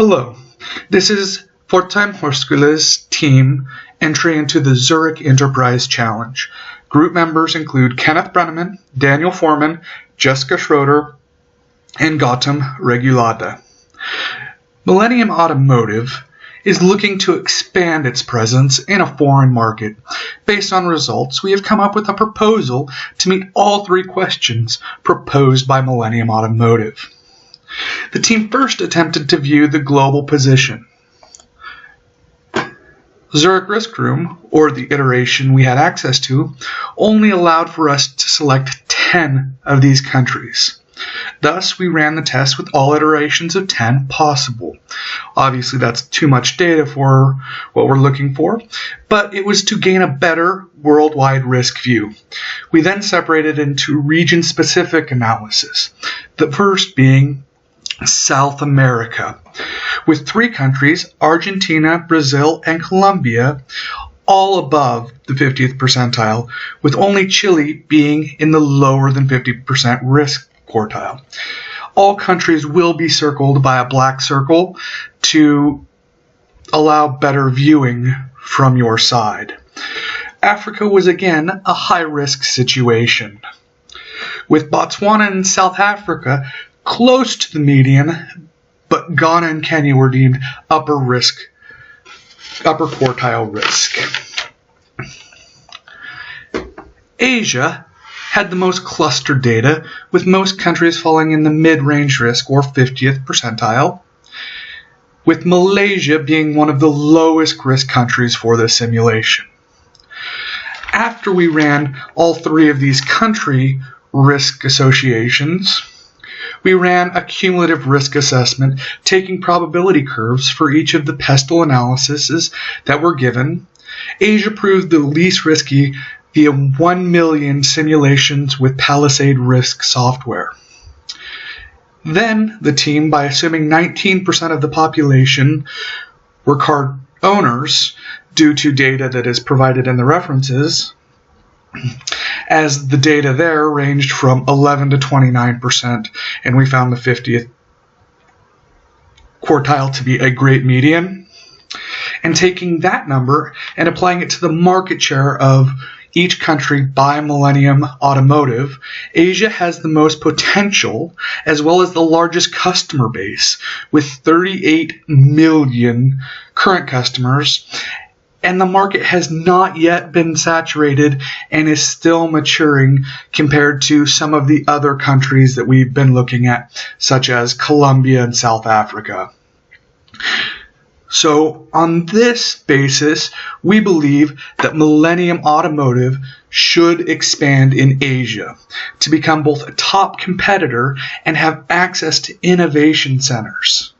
Hello, this is Fortime Hochschule's team entry into the Zurich Enterprise Challenge. Group members include Kenneth Brenneman, Daniel Foreman, Jessica Schroeder, and Gautam Regulada. Millennium Automotive is looking to expand its presence in a foreign market. Based on results, we have come up with a proposal to meet all three questions proposed by Millennium Automotive. The team first attempted to view the global position. Zurich Risk Room, or the iteration we had access to, only allowed for us to select 10 of these countries. Thus, we ran the test with all iterations of 10 possible. Obviously, that's too much data for what we're looking for, but it was to gain a better worldwide risk view. We then separated into region-specific analysis, the first being South America, with 3 countries, Argentina, Brazil, and Colombia, all above the 50th percentile, with only Chile being in the lower than 50% risk quartile. All countries will be circled by a black circle to allow better viewing from your side. Africa was again a high-risk situation, with Botswana and South Africa close to the median, but Ghana and Kenya were deemed upper quartile risk. Asia had the most clustered data, with most countries falling in the mid-range risk or 50th percentile, with Malaysia being one of the lowest risk countries for this simulation. After we ran all 3 of these country risk associations, we ran a cumulative risk assessment taking probability curves for each of the pestle analyses that were given. Asia proved the least risky via 1 million simulations with Palisade risk software. Then the team, by assuming 19% of the population were card owners due to data that is provided in the references, as the data there ranged from 11 to 29%, and we found the 50th quartile to be a great median. And taking that number and applying it to the market share of each country by Millennium Automotive, Asia has the most potential as well as the largest customer base, with 38 million current customers, and the market has not yet been saturated and is still maturing compared to some of the other countries that we've been looking at, such as Colombia and South Africa. So on this basis, we believe that Millennium Automotive should expand in Asia to become both a top competitor and have access to innovation centers.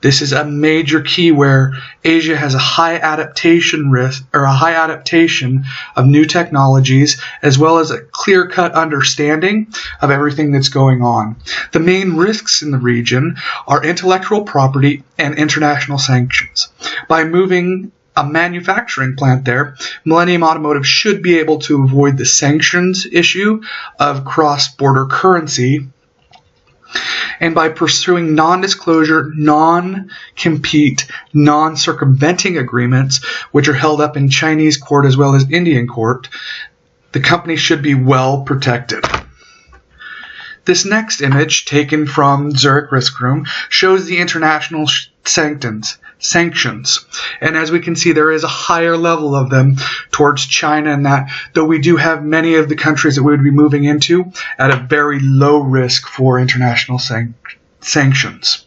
This is a major key where Asia has a high adaptation risk, or a high adaptation of new technologies, as well as a clear-cut understanding of everything that's going on. The main risks in the region are intellectual property and international sanctions. By moving a manufacturing plant there, Millennium Automotive should be able to avoid the sanctions issue of cross-border currency, and by pursuing non-disclosure, non-compete, non-circumventing agreements, which are held up in Chinese court as well as Indian court, the company should be well protected. This next image, taken from Zurich Risk Room, shows the international sanctions. And as we can see, there is a higher level of them towards China, and that, though we do have many of the countries that we would be moving into at a very low risk for international sanctions.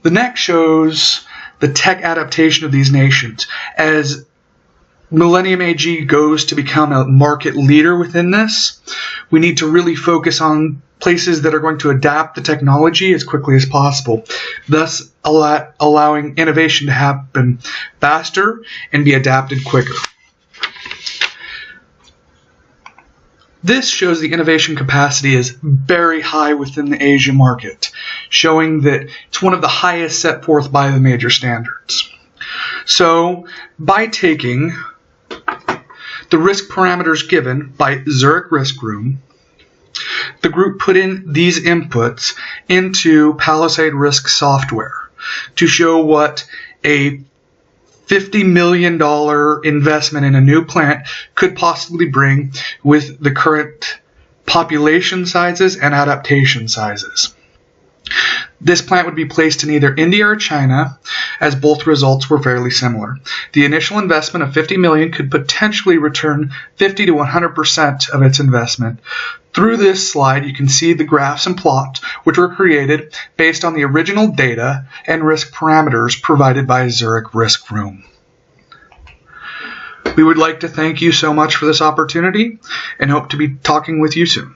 The next shows the tech adaptation of these nations. As Millennium AG goes to become a market leader within this, we need to really focus on places that are going to adapt the technology as quickly as possible, thus allowing innovation to happen faster and be adapted quicker. This shows the innovation capacity is very high within the Asia market, showing that it's one of the highest set forth by the major standards. So, by taking the risk parameters given by Zurich Risk Room The group put in these inputs into Palisade Risk software to show what a $50 million investment in a new plant could possibly bring with the current population sizes and adaptation sizes. This plant would be placed in either India or China, as both results were fairly similar. The initial investment of $50 million could potentially return 50 to 100% of its investment. Through this slide, you can see the graphs and plots which were created based on the original data and risk parameters provided by Zurich Risk Room. We would like to thank you so much for this opportunity and hope to be talking with you soon.